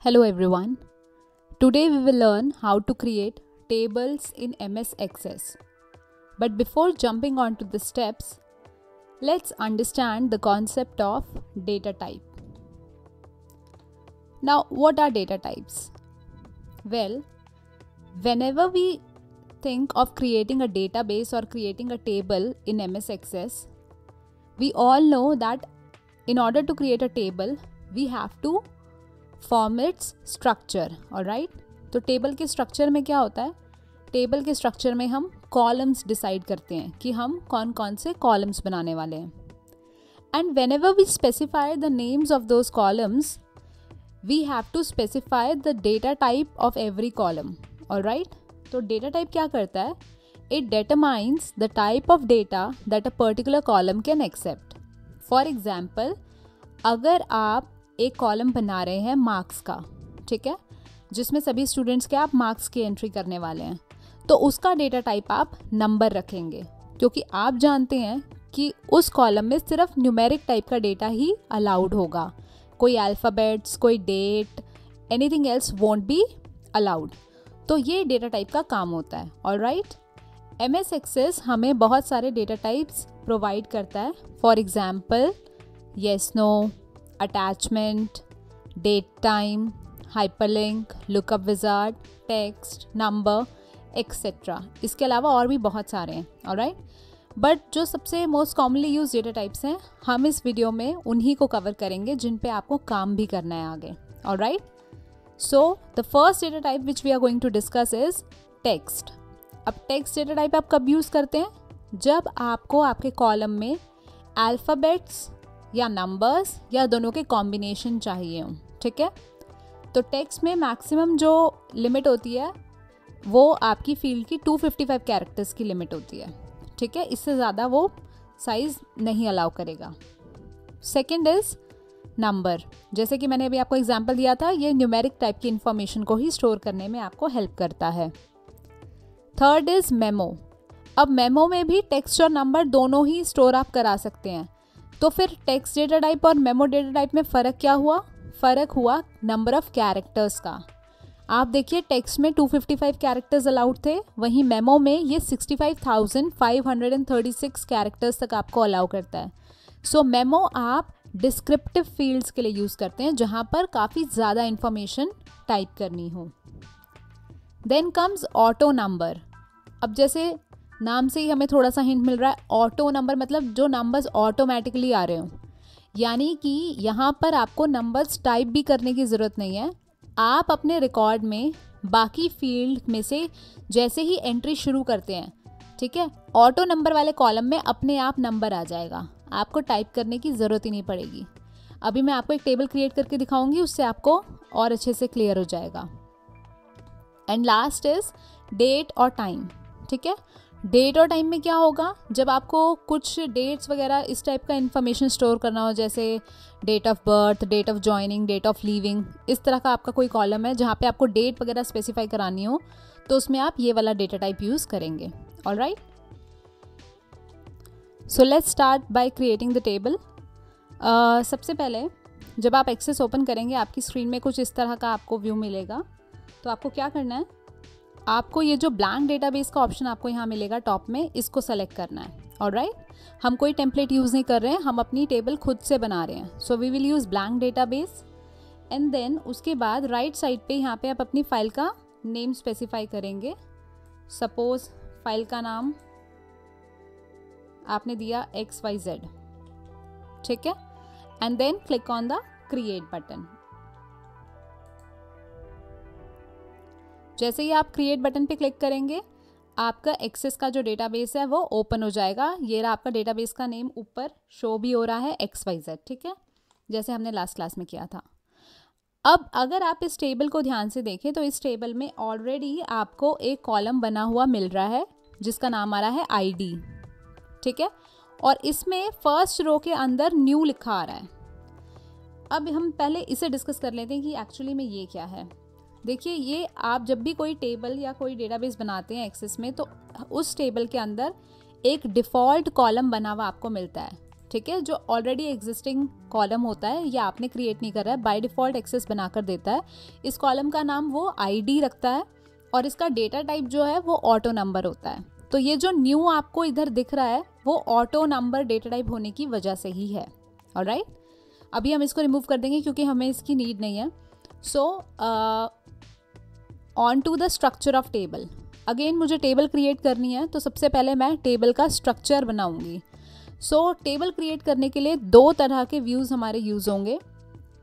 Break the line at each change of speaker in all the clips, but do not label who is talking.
Hello everyone. Today we will learn how to create tables in MS Access. But before jumping on to the steps, let's understand the concept of data type. Now, what are data types? Well, whenever we think of creating a database or creating a table in MS Access, we all know that in order to create a table, we have to form its structure, alright. तो table के structure में क्या होता है? Table के structure में हम columns decide करते हैं कि हम कौन कौन से कॉलम्स बनाने वाले हैं। And whenever we specify the names of those columns, we have to specify the data type of every column, alright. तो डेटा टाइप क्या करता है? It determines the type of data that a particular column can accept. For example, अगर आप एक column बना रहे हैं मार्क्स का, ठीक है, जिसमें सभी स्टूडेंट्स के आप मार्क्स की एंट्री करने वाले हैं, तो उसका डेटा टाइप आप नंबर रखेंगे, क्योंकि आप जानते हैं कि उस कॉलम में सिर्फ न्यूमेरिक टाइप का डेटा ही अलाउड होगा। कोई अल्फ़ाबेट्स, कोई date, anything else won't be allowed. तो ये डेटा टाइप का काम होता है, ऑलराइट। MS एक्सेस हमें बहुत सारे डेटा टाइप्स प्रोवाइड करता है। For example, yes no, attachment, date time, hyperlink, lookup wizard, text, number, etcetera. इसके अलावा और भी बहुत सारे हैं, ऑलराइट। बट जो सबसे most commonly use data types हैं, हम इस वीडियो में उन्हीं को कवर करेंगे जिन पे आपको काम भी करना है आगे, alright. So the first data type which we are going to discuss is text. अब टेक्स्ट डेटा टाइप आप कब यूज़ करते हैं? जब आपको आपके कॉलम में अल्फ़ाबेट्स या नंबर्स या दोनों के कॉम्बिनेशन चाहिए हो, ठीक है। तो टेक्स्ट में मैक्सिमम जो लिमिट होती है वो आपकी फील्ड की 255 कैरेक्टर्स की लिमिट होती है, ठीक है। इससे ज़्यादा वो साइज़ नहीं अलाउ करेगा। Second is number. जैसे कि मैंने अभी आपको एग्जांपल दिया था, ये न्यूमेरिक टाइप की इंफॉर्मेशन को ही स्टोर करने में आपको हेल्प करता है। Third is memo. अब मेमो में भी टेक्स्ट और नंबर दोनों ही स्टोर आप करा सकते हैं। तो फिर टेक्स्ट डेटा टाइप और मेमो डेटा टाइप में फ़र्क क्या हुआ? फ़र्क हुआ नंबर ऑफ़ कैरेक्टर्स का। आप देखिए, टेक्स्ट में 255 कैरेक्टर्स अलाउड थे, वहीं मेमो में ये 65,536 कैरेक्टर्स तक आपको अलाउ करता है। सो मेमो आप डिस्क्रिप्टिव फील्ड्स के लिए यूज़ करते हैं, जहाँ पर काफ़ी ज़्यादा इंफॉर्मेशन टाइप करनी हो। Then comes auto number. अब जैसे नाम से ही हमें थोड़ा सा हिंट मिल रहा है, ऑटो नंबर मतलब जो नंबर्स ऑटोमेटिकली आ रहे हो, यानी कि यहाँ पर आपको नंबर्स टाइप भी करने की ज़रूरत नहीं है। आप अपने रिकॉर्ड में बाकी फील्ड में से जैसे ही एंट्री शुरू करते हैं, ठीक है, ऑटो नंबर वाले कॉलम में अपने आप नंबर आ जाएगा, आपको टाइप करने की ज़रूरत ही नहीं पड़ेगी। अभी मैं आपको एक टेबल क्रिएट करके दिखाऊंगी, उससे आपको और अच्छे से क्लियर हो जाएगा। एंड लास्ट इज़ डेट और टाइम, ठीक है। डेट और टाइम में क्या होगा? जब आपको कुछ डेट्स वगैरह इस टाइप का इन्फॉर्मेशन स्टोर करना हो, जैसे date of birth, date of joining, date of leaving, इस तरह का आपका कोई कॉलम है जहाँ पे आपको डेट वगैरह स्पेसिफाई करानी हो, तो उसमें आप ये वाला डेटा टाइप यूज़ करेंगे, alright. So let's start by creating the table. सबसे पहले जब आप एक्सेस ओपन करेंगे, आपकी स्क्रीन में कुछ इस तरह का आपको व्यू मिलेगा। तो आपको क्या करना है? आपको ये जो ब्लैंक डेटाबेस का ऑप्शन आपको यहाँ मिलेगा टॉप में, इसको सेलेक्ट करना है, ऑलराइट। हम कोई टेम्पलेट यूज़ नहीं कर रहे हैं, हम अपनी टेबल खुद से बना रहे हैं। So we will use blank database. And then उसके बाद राइट साइड पे यहाँ पे आप अपनी फाइल का नेम स्पेसिफाई करेंगे। सपोज फाइल का नाम आपने दिया XYZ, ठीक है। And then click on the create button. जैसे ही आप क्रिएट बटन पे क्लिक करेंगे, आपका एक्सेस का जो डेटाबेस है वो ओपन हो जाएगा। ये रहा आपका डेटाबेस का नेम, ऊपर शो भी हो रहा है XYZ, ठीक है, जैसे हमने लास्ट क्लास में किया था। अब अगर आप इस टेबल को ध्यान से देखें तो इस टेबल में ऑलरेडी आपको एक कॉलम बना हुआ मिल रहा है जिसका नाम आ रहा है ID, ठीक है, और इसमें फर्स्ट रो के अंदर न्यू लिखा आ रहा है। अब हम पहले इसे डिस्कस कर लेते हैं कि एक्चुअली में ये क्या है। देखिए, ये आप जब भी कोई टेबल या कोई डेटाबेस बनाते हैं एक्सेस में, तो उस टेबल के अंदर एक डिफ़ॉल्ट कॉलम बना हुआ आपको मिलता है, ठीक है, जो ऑलरेडी एग्जिस्टिंग कॉलम होता है ये आपने क्रिएट नहीं कर रहा है, बाय डिफ़ॉल्ट एक्सेस बना कर देता है। इस कॉलम का नाम वो आईडी रखता है और इसका डेटा टाइप जो है वो ऑटो नंबर होता है। तो ये जो न्यू आपको इधर दिख रहा है वो ऑटो नंबर डेटा टाइप होने की वजह से ही है। ऑलराइट, अभी हम इसको रिमूव कर देंगे क्योंकि हमें इसकी नीड नहीं है। So on to the structure of table. Again मुझे टेबल क्रिएट करनी है, तो सबसे पहले मैं टेबल का स्ट्रक्चर बनाऊंगी। सो टेबल क्रिएट करने के लिए दो तरह के व्यूज़ हमारे यूज़ होंगे।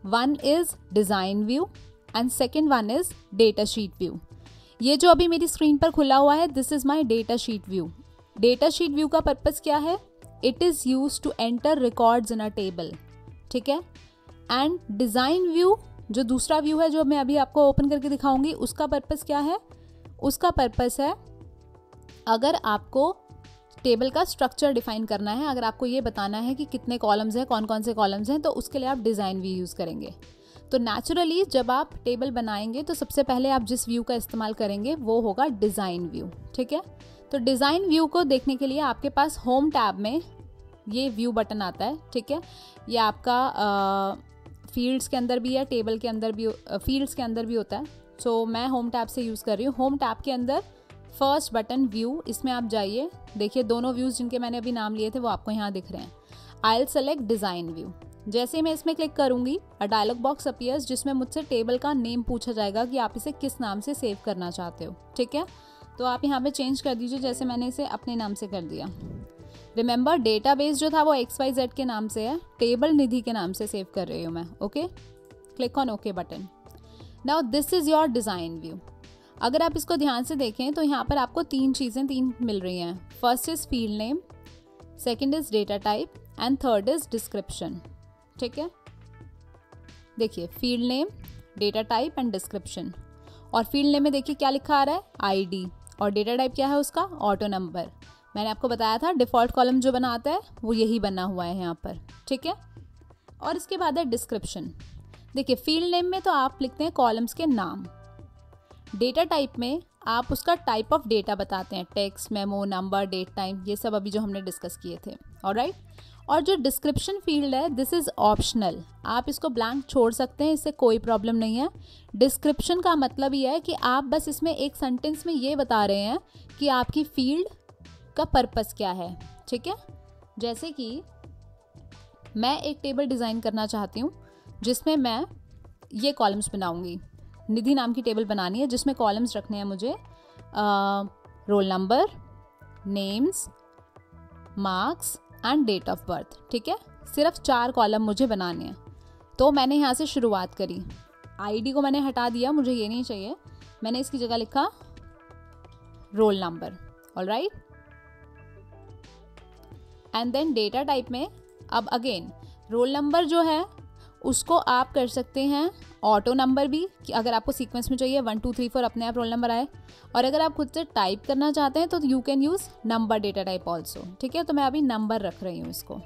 One is design view and second one is data sheet view. ये जो अभी मेरी स्क्रीन पर खुला हुआ है, this is my data sheet view. Data sheet view का पर्पज़ क्या है? It is use to enter records in a table, ठीक है। एंड डिज़ाइन व्यू जो दूसरा व्यू है जो मैं अभी आपको ओपन करके दिखाऊंगी, उसका पर्पज़ क्या है? उसका पर्पज़ है अगर आपको टेबल का स्ट्रक्चर डिफाइन करना है, अगर आपको ये बताना है कि कितने कॉलम्स हैं, कौन कौन से कॉलम्स हैं, तो उसके लिए आप डिज़ाइन व्यू यूज़ करेंगे। तो नेचुरली जब आप टेबल बनाएंगे तो सबसे पहले आप जिस व्यू का इस्तेमाल करेंगे वो होगा डिज़ाइन व्यू, ठीक है। तो डिज़ाइन व्यू को देखने के लिए आपके पास होम टैब में ये व्यू बटन आता है, ठीक है। ये आपका फील्ड्स के अंदर भी है, टेबल के अंदर भी, फील्ड्स के अंदर भी होता है। सो मैं होम टैब से यूज़ कर रही हूँ। होम टैब के अंदर फर्स्ट बटन व्यू, इसमें आप जाइए, देखिए दोनों व्यूज़ जिनके मैंने अभी नाम लिए थे वो आपको यहाँ दिख रहे हैं। I will select design view. जैसे ही मैं इसमें क्लिक करूँगी अ डायलॉग बॉक्स अपीयर्स जिसमें मुझसे टेबल का नेम पूछा जाएगा कि आप इसे किस नाम से सेव करना चाहते हो, ठीक है। तो आप यहाँ पे चेंज कर दीजिए, जैसे मैंने इसे अपने नाम से कर दिया। रिमेंबर डेटाबेस जो था वो XYZ के नाम से है, टेबल निधि के नाम से सेव कर रही हूँ मैं। Okay, click on okay button. Now this is your design view. अगर आप इसको ध्यान से देखें तो यहाँ पर आपको तीन मिल रही हैं। First is field name, second is data type and third is description, ठीक है। देखिए field name, data type and description. और फील्ड नेम में देखिए क्या लिखा आ रहा है? आईडी। और डेटा टाइप क्या है उसका? Auto number. मैंने आपको बताया था डिफ़ॉल्ट कॉलम जो बना आता है वो यही बना हुआ है यहाँ पर, ठीक है। और इसके बाद है डिस्क्रिप्शन। देखिए फील्ड नेम में तो आप लिखते हैं कॉलम्स के नाम, डेटा टाइप में आप उसका टाइप ऑफ डेटा बताते हैं, text, memo, number, date, time, ये सब अभी जो हमने डिस्कस किए थे। ऑलराइट। और जो डिस्क्रिप्शन फील्ड है दिस इज़ ऑप्शनल, आप इसको ब्लैंक छोड़ सकते हैं, इससे कोई प्रॉब्लम नहीं है। डिस्क्रिप्शन का मतलब ये है कि आप बस इसमें एक सेंटेंस में ये बता रहे हैं कि आपकी फील्ड का पर्पस क्या है, ठीक है। जैसे कि मैं एक टेबल डिज़ाइन करना चाहती हूँ जिसमें मैं ये कॉलम्स बनाऊँगी। निधि नाम की टेबल बनानी है जिसमें कॉलम्स रखने हैं मुझे roll number, names, marks and date of birth, ठीक है। सिर्फ 4 कॉलम मुझे बनाने हैं। तो मैंने यहाँ से शुरुआत करी, आईडी को मैंने हटा दिया, मुझे ये नहीं चाहिए, मैंने इसकी जगह लिखा roll number. Alright. And then data type में अब अगेन रोल नंबर जो है उसको आप कर सकते हैं ऑटो नंबर भी, कि अगर आपको सीक्वेंस में चाहिए 1 2 3 4 अपने आप रोल नंबर आए। और अगर आप खुद से टाइप करना चाहते हैं तो you can use number data type also, ठीक है। तो मैं अभी नंबर रख रही हूँ इसको।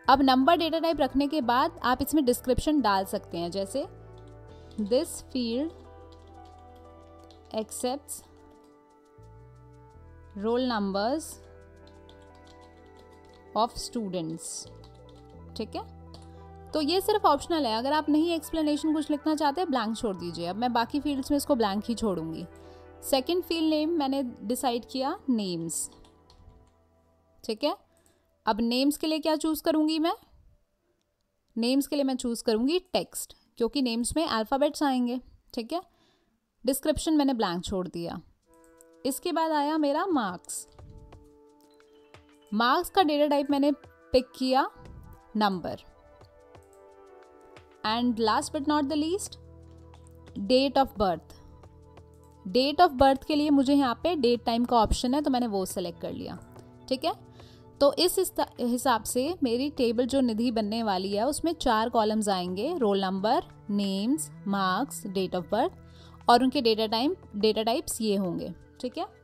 अब नंबर डेटा टाइप रखने के बाद आप इसमें डिस्क्रिप्शन डाल सकते हैं, जैसे this field accepts roll numbers of students, ठीक है। तो ये सिर्फ ऑप्शनल है, अगर आप नहीं एक्सप्लेनेशन कुछ लिखना चाहते हैं ब्लैंक छोड़ दीजिए। अब मैं बाकी फील्ड्स में इसको ब्लैंक ही छोड़ूंगी। सेकंड फील्ड नेम मैंने डिसाइड किया नेम्स, ठीक है। अब नेम्स के लिए क्या चूज़ करूंगी मैं? नेम्स के लिए मैं चूज़ करूंगी टेक्स्ट, क्योंकि नेम्स में अल्फ़ाबेट्स आएंगे, ठीक है। डिस्क्रिप्शन मैंने ब्लैंक छोड़ दिया। इसके बाद आया मेरा मार्क्स। मार्क्स का डेटा टाइप मैंने पिक किया number. And last but not the least date of birth. Date of birth के लिए मुझे यहाँ पे डेट टाइम का ऑप्शन है तो मैंने वो सेलेक्ट कर लिया, ठीक है। तो इस हिसाब से मेरी टेबल जो निधि बनने वाली है उसमें 4 कॉलम्स आएंगे, roll number, names, marks, date of birth, और उनके डेटा टाइप्स ये होंगे, ठीक है।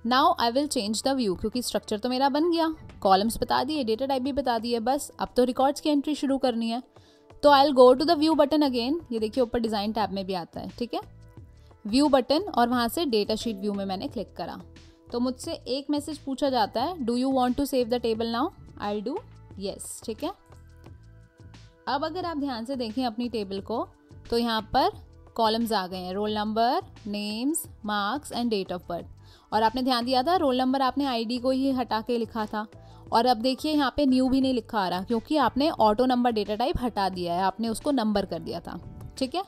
Now I will change the view, क्योंकि स्ट्रक्चर तो मेरा बन गया, कॉलम्स बता दिए, डेटा टाइप भी बता दिए, बस अब तो रिकॉर्ड्स की एंट्री शुरू करनी है। तो I will go to the view button again. ये देखिए ऊपर डिज़ाइन टैब में भी आता है, ठीक है। व्यू बटन और वहाँ से डेटा शीट व्यू में मैंने क्लिक करा। तो मुझसे एक मैसेज पूछा जाता है, do you want to save the table now? I do yes, ठीक है। अब अगर आप ध्यान से देखें अपनी टेबल को, तो यहाँ पर कॉलम्स आ गए हैं, roll number, names, marks and date of birth. और आपने ध्यान दिया था रोल नंबर आपने आईडी को ही हटा के लिखा था, और अब देखिए यहाँ पे न्यू भी नहीं लिखा आ रहा, क्योंकि आपने ऑटो नंबर डेटा टाइप हटा दिया है, आपने उसको नंबर कर दिया था, ठीक है।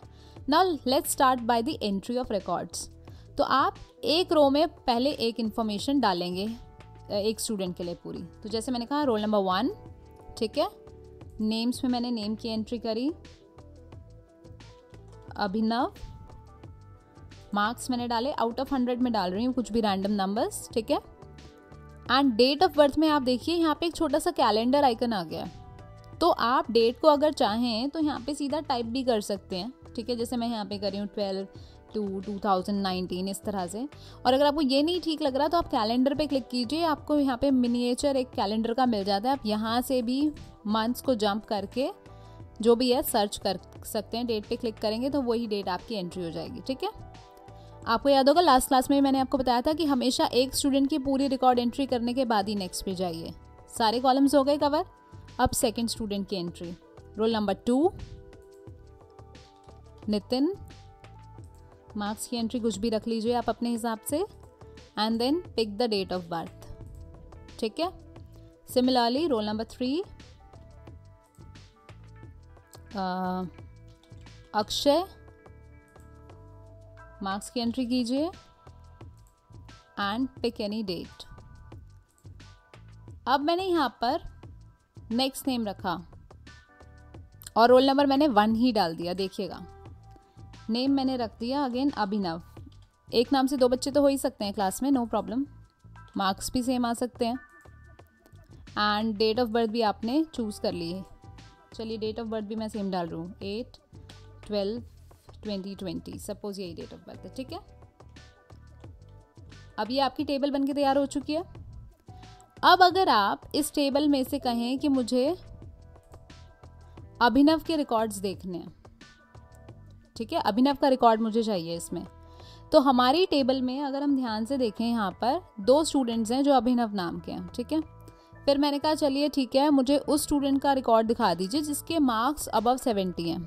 Now let's start by the entry of records. तो आप एक रो में पहले एक इन्फॉर्मेशन डालेंगे एक स्टूडेंट के लिए पूरी। तो जैसे मैंने कहा रोल नंबर 1, ठीक है। नेम्स में मैंने नेम की एंट्री करी, अभिनव। मार्क्स मैंने डाले, आउट ऑफ 100 में डाल रही हूँ कुछ भी रैंडम नंबर्स, ठीक है। एंड डेट ऑफ बर्थ में आप देखिए यहाँ पे एक छोटा सा कैलेंडर आइकन आ गया है। तो आप डेट को अगर चाहें तो यहाँ पे सीधा टाइप भी कर सकते हैं, ठीक है। जैसे मैं यहाँ पे कर रही हूँ 12/2/2019 इस तरह से। और अगर आपको ये नहीं ठीक लग रहा तो आप कैलेंडर पे क्लिक कीजिए, आपको यहाँ पे मिनिएचर एक कैलेंडर का मिल जाता है। आप यहाँ से भी मंथ्स को जंप करके जो भी है सर्च कर सकते हैं। डेट पे क्लिक करेंगे तो वही डेट आपकी एंट्री हो जाएगी, ठीक है। आपको याद होगा लास्ट क्लास में मैंने आपको बताया था कि हमेशा एक स्टूडेंट की पूरी रिकॉर्ड एंट्री करने के बाद ही नेक्स्ट पे जाइए। सारे कॉलम्स हो गए कवर। अब सेकंड स्टूडेंट की entry, roll number 2 Nitin. Marks की एंट्री कुछ भी रख लीजिए आप अपने हिसाब से, and then pick the date of birth, ठीक है। Similarly roll number 3 Akshay. Marks की एंट्री कीजिए एंड पिक एनी डेट। अब मैंने यहाँ पर नेक्स्ट नेम रखा और रोल नंबर मैंने 1 ही डाल दिया। देखिएगा नेम मैंने रख दिया अगेन अभिनव। एक नाम से 2 बच्चे तो हो ही सकते हैं क्लास में, नो प्रॉब्लम। मार्क्स भी सेम आ सकते हैं एंड डेट ऑफ बर्थ भी आपने चूज़ कर ली है। चलिए डेट ऑफ बर्थ भी मैं सेम डाल रही हूँ, 8/12/2020। सपोज यही डेट ऑफ बर्थ है, ठीक है। अब ये आपकी टेबल बनके तैयार हो चुकी है। अब अगर आप इस टेबल में से कहें कि मुझे अभिनव के रिकॉर्ड्स देखने हैं, ठीक है, अभिनव का रिकॉर्ड मुझे चाहिए इसमें, तो हमारी टेबल में अगर हम ध्यान से देखें यहाँ पर 2 स्टूडेंट्स हैं जो अभिनव नाम के हैं, ठीक है। फिर मैंने कहा चलिए ठीक है, मुझे उस स्टूडेंट का रिकॉर्ड दिखा दीजिए जिसके मार्क्स अबव 70 हैं।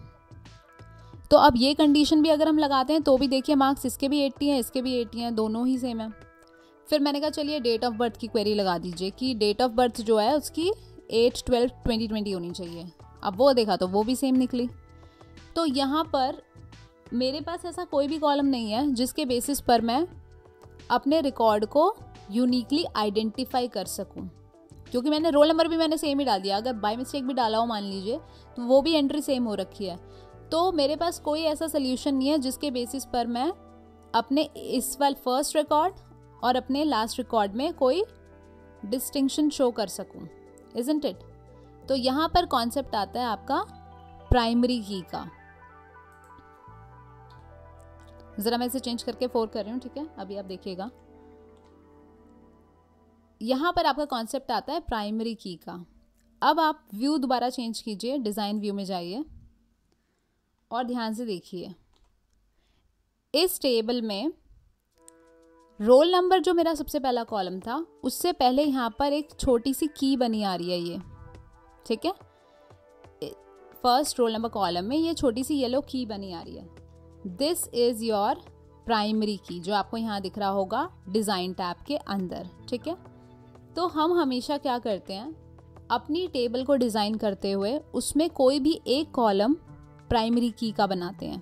तो अब ये कंडीशन भी अगर हम लगाते हैं तो भी देखिए मार्क्स इसके भी 80 हैं, इसके भी 80 हैं, दोनों ही सेम है। फिर मैंने कहा चलिए डेट ऑफ बर्थ की क्वेरी लगा दीजिए कि डेट ऑफ बर्थ जो है उसकी 8/12/2020 होनी चाहिए। अब वो देखा तो वो भी सेम निकली। तो यहाँ पर मेरे पास ऐसा कोई भी कॉलम नहीं है जिसके बेसिस पर मैं अपने रिकॉर्ड को यूनिकली आइडेंटिफाई कर सकूं, क्योंकि मैंने रोल नंबर भी मैंने सेम ही डाल दिया। अगर बाय मिस्टेक भी डाला हो मान लीजिए तो वो भी एंट्री सेम हो रखी है। तो मेरे पास कोई ऐसा सोल्यूशन नहीं है जिसके बेसिस पर मैं अपने इस वाले फर्स्ट रिकॉर्ड और अपने लास्ट रिकॉर्ड में कोई डिस्टिंक्शन शो कर सकूं, इजंट इट। तो यहाँ पर कॉन्सेप्ट आता है आपका प्राइमरी की का। जरा मैं इसे चेंज करके 4 कर रही हूँ, ठीक है। अभी आप देखिएगा यहाँ पर आपका कॉन्सेप्ट आता है प्राइमरी की का। अब आप व्यू दोबारा चेंज कीजिए, डिज़ाइन व्यू में जाइए और ध्यान से देखिए इस टेबल में रोल नंबर जो मेरा सबसे पहला कॉलम था उससे पहले यहाँ पर एक छोटी सी की बनी आ रही है ये, ठीक है। फर्स्ट रोल नंबर कॉलम में ये छोटी सी येलो की बनी आ रही है। दिस इज योर प्राइमरी की, जो आपको यहाँ दिख रहा होगा डिज़ाइन टैब के अंदर, ठीक है। तो हम हमेशा क्या करते हैं, अपनी टेबल को डिज़ाइन करते हुए उसमें कोई भी एक कॉलम प्राइमरी की का बनाते हैं।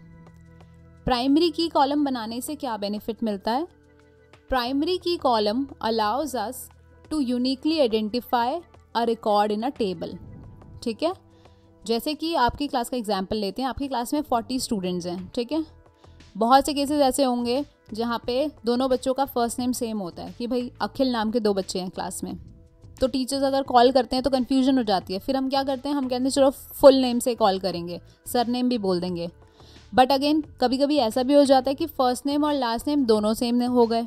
प्राइमरी की कॉलम बनाने से क्या बेनिफिट मिलता है? Primary key column allows us to uniquely identify a record in a table, ठीक है। जैसे कि आपकी क्लास का एग्जाम्पल लेते हैं, आपकी क्लास में 40 स्टूडेंट्स हैं, ठीक है। बहुत से केसेस ऐसे होंगे जहाँ पे दोनों बच्चों का फर्स्ट नेम सेम होता है कि भाई अखिल नाम के 2 बच्चे हैं क्लास में। तो टीचर्स अगर कॉल करते हैं तो कन्फ्यूजन हो जाती है। फिर हम क्या करते हैं, हम कहते हैं चलो फुल नेम से कॉल करेंगे, सर नेम भी बोल देंगे। बट अगेन कभी कभी ऐसा भी हो जाता है कि फर्स्ट नेम और लास्ट नेम दोनों सेम हो गए,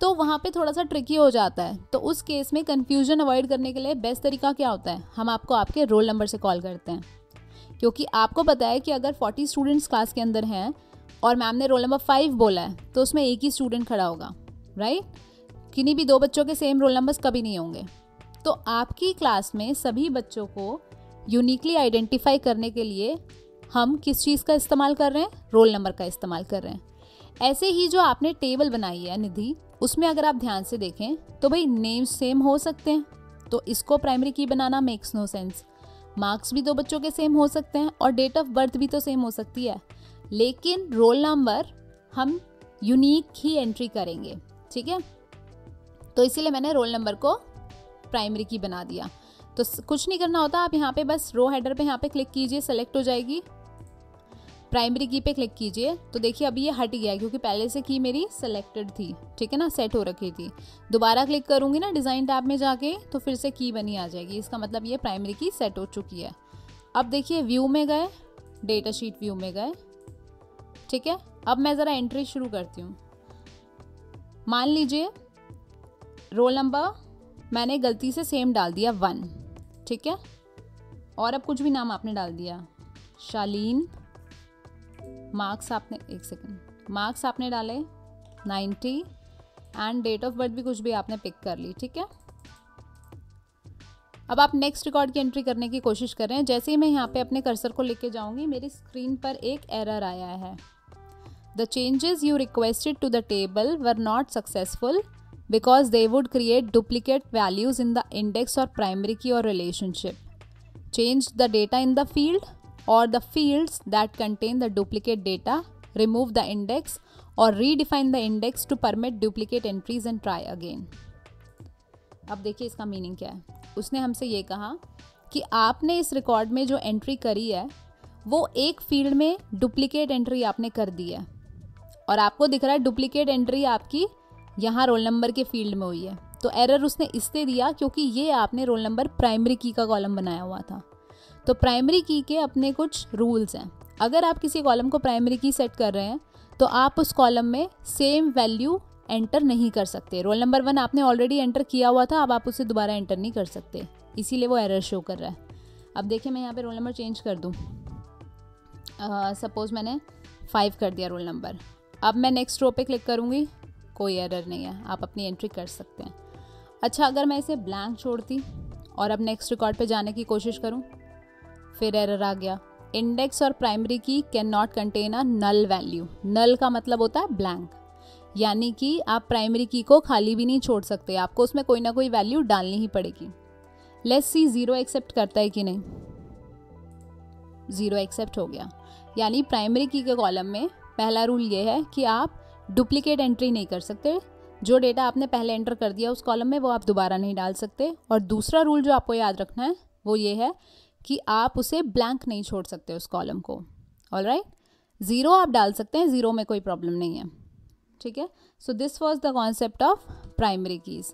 तो वहाँ पे थोड़ा सा ट्रिकी हो जाता है। तो उस केस में कन्फ्यूजन अवॉइड करने के लिए बेस्ट तरीका क्या होता है, हम आपको आपके रोल नंबर से कॉल करते हैं। क्योंकि आपको पता है कि अगर 40 स्टूडेंट्स क्लास के अंदर हैं और मैम ने रोल नंबर 5 बोला है तो उसमें एक ही स्टूडेंट खड़ा होगा, राइट। किन्हीं भी दो बच्चों के सेम रोल नंबर्स कभी नहीं होंगे। तो आपकी क्लास में सभी बच्चों को यूनिकली आइडेंटिफाई करने के लिए हम किस चीज़ का इस्तेमाल कर रहे हैं? रोल नंबर का इस्तेमाल कर रहे हैं। ऐसे ही जो आपने टेबल बनाई है निधि, उसमें अगर आप ध्यान से देखें तो भाई नेम्स सेम हो सकते हैं, तो इसको प्राइमरी की बनाना मेक्स नो सेंस। मार्क्स भी दो बच्चों के सेम हो सकते हैं और डेट ऑफ बर्थ भी तो सेम हो सकती है, लेकिन रोल नंबर हम यूनिक ही एंट्री करेंगे, ठीक है। तो इसीलिए मैंने रोल नंबर को प्राइमरी की बना दिया। तो कुछ नहीं करना होता, आप यहाँ पे बस रो हेडर पे यहाँ पे क्लिक कीजिए, सेलेक्ट हो जाएगी, प्राइमरी की पे क्लिक कीजिए। तो देखिए अभी ये हट गया क्योंकि पहले से की मेरी सेलेक्टेड थी, ठीक है ना, सेट हो रखी थी। दोबारा क्लिक करूंगी ना डिज़ाइन टैब में जाके तो फिर से की बनी आ जाएगी, इसका मतलब ये प्राइमरी की सेट हो चुकी है। अब देखिए व्यू में गए, डेटा शीट व्यू में गए, ठीक है। अब मैं ज़रा एंट्री शुरू करती हूँ। मान लीजिए रोल नंबर मैंने गलती से सेम डाल दिया 1, ठीक है, और अब कुछ भी नाम आपने डाल दिया, शालीन। मार्क्स आपने, एक सेकंड, मार्क्स आपने डाले 90 एंड डेट ऑफ बर्थ भी कुछ भी आपने पिक कर ली, ठीक है। अब आप नेक्स्ट रिकॉर्ड की एंट्री करने की कोशिश कर रहे हैं। जैसे ही मैं यहाँ पे अपने कर्सर को लेके जाऊंगी, मेरी स्क्रीन पर एक एरर आया है। The changes you requested to the table were not successful because they would create duplicate values in the index or primary key or relationship. Change the data in the field or the fields that contain the duplicate data, remove the index or redefine the index to permit duplicate entries and try again. अब देखिए इसका meaning क्या है। उसने हमसे ये कहा कि आपने इस रिकॉर्ड में जो एंट्री करी है वो एक फील्ड में डुप्लीकेट एंट्री आपने कर दी है और आपको दिख रहा है डुप्लीकेट एंट्री आपकी यहाँ रोल नंबर के फील्ड में हुई है। तो एरर उसने इसलिए दिया क्योंकि ये आपने रोल नंबर प्राइमरी की का कॉलम बनाया हुआ था। तो प्राइमरी की के अपने कुछ रूल्स हैं। अगर आप किसी कॉलम को प्राइमरी की सेट कर रहे हैं तो आप उस कॉलम में सेम वैल्यू एंटर नहीं कर सकते। रोल नंबर 1 आपने ऑलरेडी एंटर किया हुआ था, अब आप उसे दोबारा एंटर नहीं कर सकते, इसीलिए वो एरर शो कर रहा है। अब देखिए मैं यहाँ पे रोल नंबर चेंज कर दूँ, सपोज मैंने 5 कर दिया रोल नंबर। अब मैं नेक्स्ट रो पे क्लिक करूँगी, कोई एरर नहीं है, आप अपनी एंट्री कर सकते हैं। अच्छा, अगर मैं इसे ब्लैंक छोड़ती और अब नेक्स्ट रिकॉर्ड पे जाने की कोशिश करूं, फिर एरर आ गया। इंडेक्स और primary key can not contain a null value. Null का मतलब होता है ब्लैंक, यानी कि आप प्राइमरी की को खाली भी नहीं छोड़ सकते, आपको उसमें कोई ना कोई वैल्यू डालनी ही पड़ेगी। लेट्स सी 0 एक्सेप्ट करता है कि नहीं। 0 एक्सेप्ट हो गया, यानी प्राइमरी की के कॉलम में पहला रूल ये है कि आप डुप्लीकेट एंट्री नहीं कर सकते। जो डेटा आपने पहले एंटर कर दिया उस कॉलम में वो आप दोबारा नहीं डाल सकते। और दूसरा रूल जो आपको याद रखना है वो ये है कि आप उसे ब्लैंक नहीं छोड़ सकते उस कॉलम को। ऑलराइट, 0 आप डाल सकते हैं, 0 में कोई प्रॉब्लम नहीं है, ठीक है। So this was the concept of primary keys.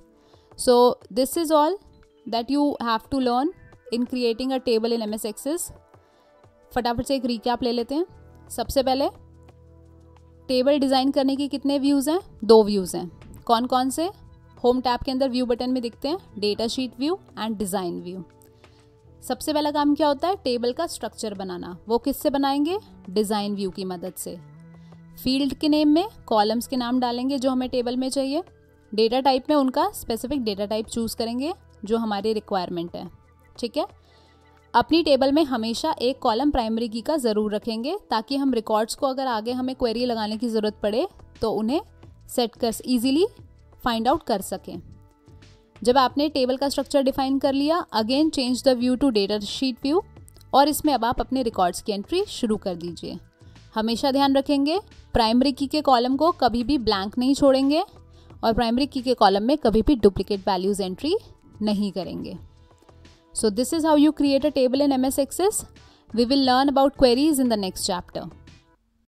So this is all that you have to learn in creating a table in MS Access। फटाफट से एक रिकैप ले लेते हैं। सबसे पहले टेबल डिज़ाइन करने के कितने व्यूज़ हैं? 2 व्यूज़ हैं। कौन कौन से? होम टैब के अंदर व्यू बटन में दिखते हैं, data sheet view and design view. सबसे पहला काम क्या होता है? टेबल का स्ट्रक्चर बनाना। वो किससे बनाएंगे? डिज़ाइन व्यू की मदद से। फील्ड के नेम में कॉलम्स के नाम डालेंगे जो हमें टेबल में चाहिए। डेटा टाइप में उनका स्पेसिफिक डेटा टाइप चूज़ करेंगे जो हमारी रिक्वायरमेंट है, ठीक है। अपनी टेबल में हमेशा एक कॉलम प्राइमरी की का ज़रूर रखेंगे ताकि हम रिकॉर्ड्स को अगर आगे हमें क्वेरी लगाने की ज़रूरत पड़े तो उन्हें सेट कर ईजिली फाइंड आउट कर सकें। जब आपने टेबल का स्ट्रक्चर डिफाइन कर लिया, again change the view to data sheet view और इसमें अब आप अपने रिकॉर्ड्स की एंट्री शुरू कर दीजिए। हमेशा ध्यान रखेंगे प्राइमरी की के कॉलम को कभी भी ब्लैंक नहीं छोड़ेंगे और प्राइमरी की के कॉलम में कभी भी डुप्लीकेट वैल्यूज एंट्री नहीं करेंगे। So this is how you create a table in MS Access. We will learn about queries in the next chapter.